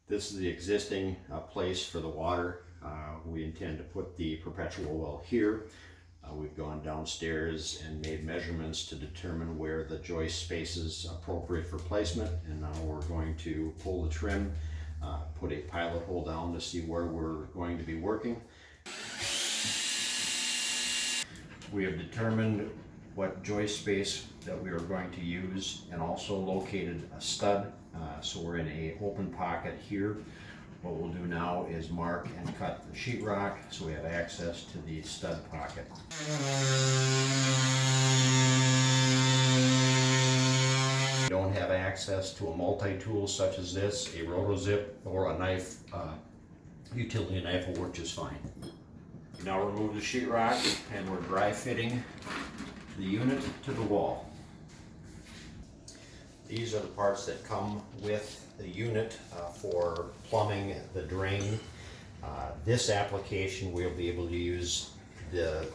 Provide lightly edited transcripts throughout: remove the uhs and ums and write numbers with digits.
This is the existing place for the water. We intend to put the perpetual well here. We've gone downstairs and made measurements to determine where the joist space is appropriate for placement, and now we're going to pull the trim, put a pilot hole down to see where we're going to be working. We have determined what joist space that we are going to use and also located a stud. So we're in an open pocket here. What we'll do now is mark and cut the sheetrock so we have access to the stud pocket. You don't have access to a multi-tool such as this, a rotozip or a knife, utility knife will work just fine. Now remove the sheetrock and we're dry fitting the unit to the wall. These are the parts that come with the unit for plumbing the drain. This application we'll be able to use the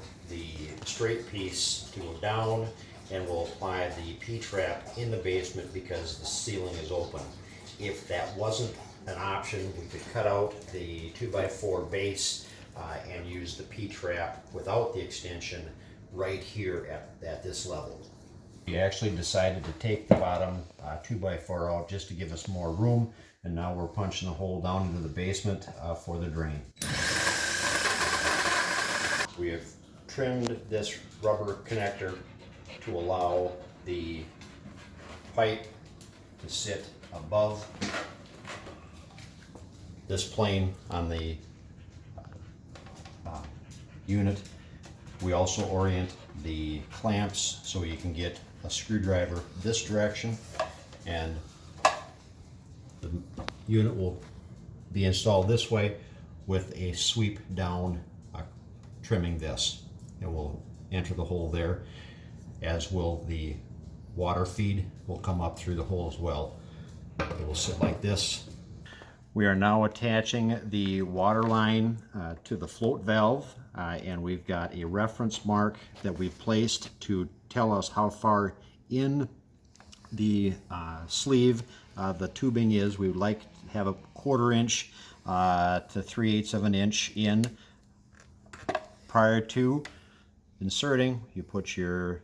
straight piece to go down, and we'll apply the P-trap in the basement because the ceiling is open. If that wasn't an option, we could cut out the 2x4 base and use the P-trap without the extension right here at this level. We actually decided to take the bottom 2x4 out just to give us more room, and now we're punching a hole down into the basement for the drain. We have trimmed this rubber connector to allow the pipe to sit above this plane on the unit. We also orient the clamps so you can get a screwdriver this direction, and the unit will be installed this way with a sweep down trimming this. It will enter the hole there, as will the water feed will come up through the hole as well. It will sit like this. We are now attaching the water line to the float valve, and we've got a reference mark that we've placed to tell us how far in the sleeve the tubing is. We would like to have a 1/4 inch to 3/8 of an inch in. Prior to inserting, you put your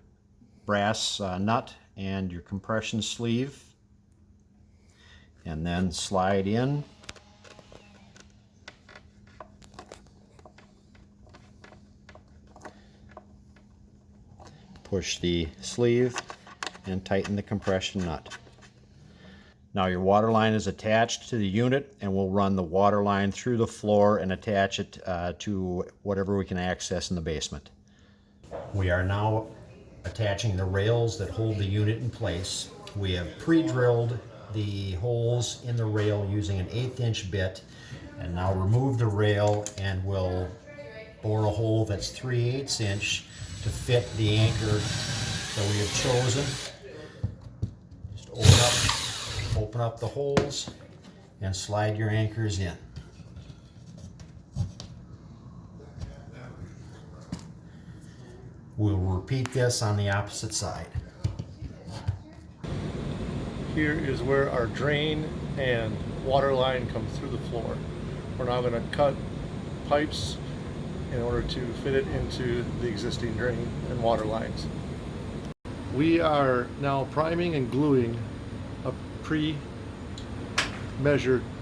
brass nut and your compression sleeve, and then slide in. Push the sleeve and tighten the compression nut. Now your water line is attached to the unit, and we'll run the water line through the floor and attach it to whatever we can access in the basement. We are now attaching the rails that hold the unit in place. We have pre-drilled the holes in the rail using an 1/8 inch bit, and now remove the rail and we'll bore a hole that's 3/8 inch to fit the anchor that we have chosen. Just open up the holes and slide your anchors in. We'll repeat this on the opposite side. Here is where our drain and water line comes through the floor. We're now going to cut pipes in order to fit it into the existing drain and water lines. We are now priming and gluing a pre-measured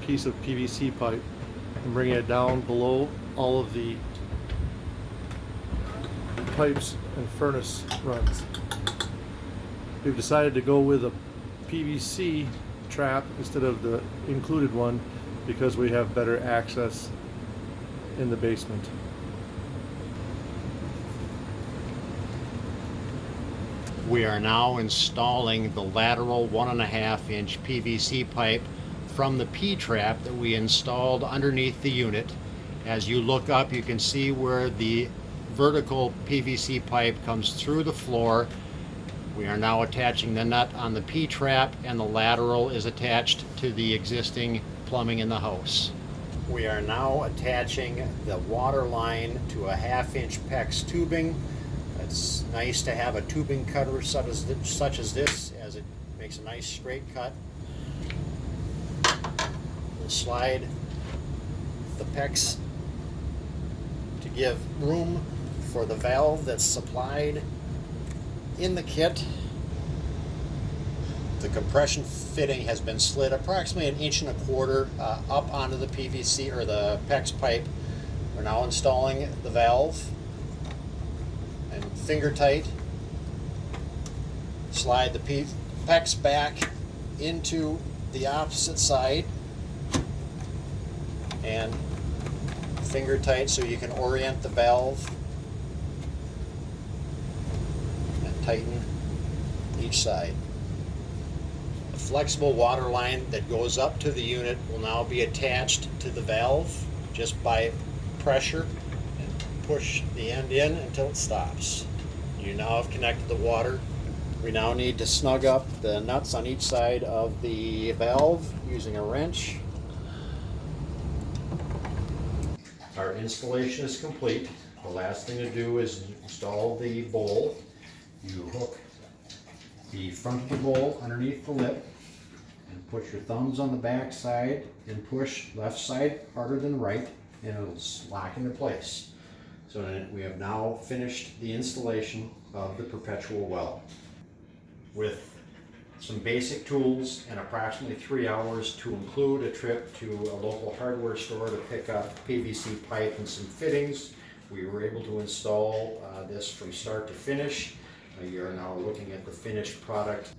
piece of PVC pipe and bringing it down below all of the pipes and furnace runs. We've decided to go with a PVC trap instead of the included one because we have better access in the basement. We are now installing the lateral 1.5 inch PVC pipe from the P-trap that we installed underneath the unit. As you look up, you can see where the vertical PVC pipe comes through the floor. We are now attaching the nut on the P-trap, and the lateral is attached to the existing plumbing in the house. We are now attaching the water line to a 1/2 inch PEX tubing. It's nice to have a tubing cutter such as this, as it makes a nice straight cut. We'll slide the PEX to give room for the valve that's supplied in the kit. The compression fitting has been slid approximately 1.25 inches up onto the PVC or the PEX pipe. We're now installing the valve, and finger tight slide the PEX back into the opposite side, and finger tight so you can orient the valve and tighten each side. A flexible water line that goes up to the unit will now be attached to the valve just by pressure, and push the end in until it stops. You now have connected the water. We now need to snug up the nuts on each side of the valve using a wrench. Our installation is complete. The last thing to do is install the bowl. You hook the front of the bowl underneath the lip and put your thumbs on the back side and push left side harder than right, and it'll lock into place. So then we have now finished the installation of the Perpetual Well. With some basic tools and approximately 3 hours to include a trip to a local hardware store to pick up PVC pipe and some fittings, we were able to install this from start to finish. You are now looking at the finished product.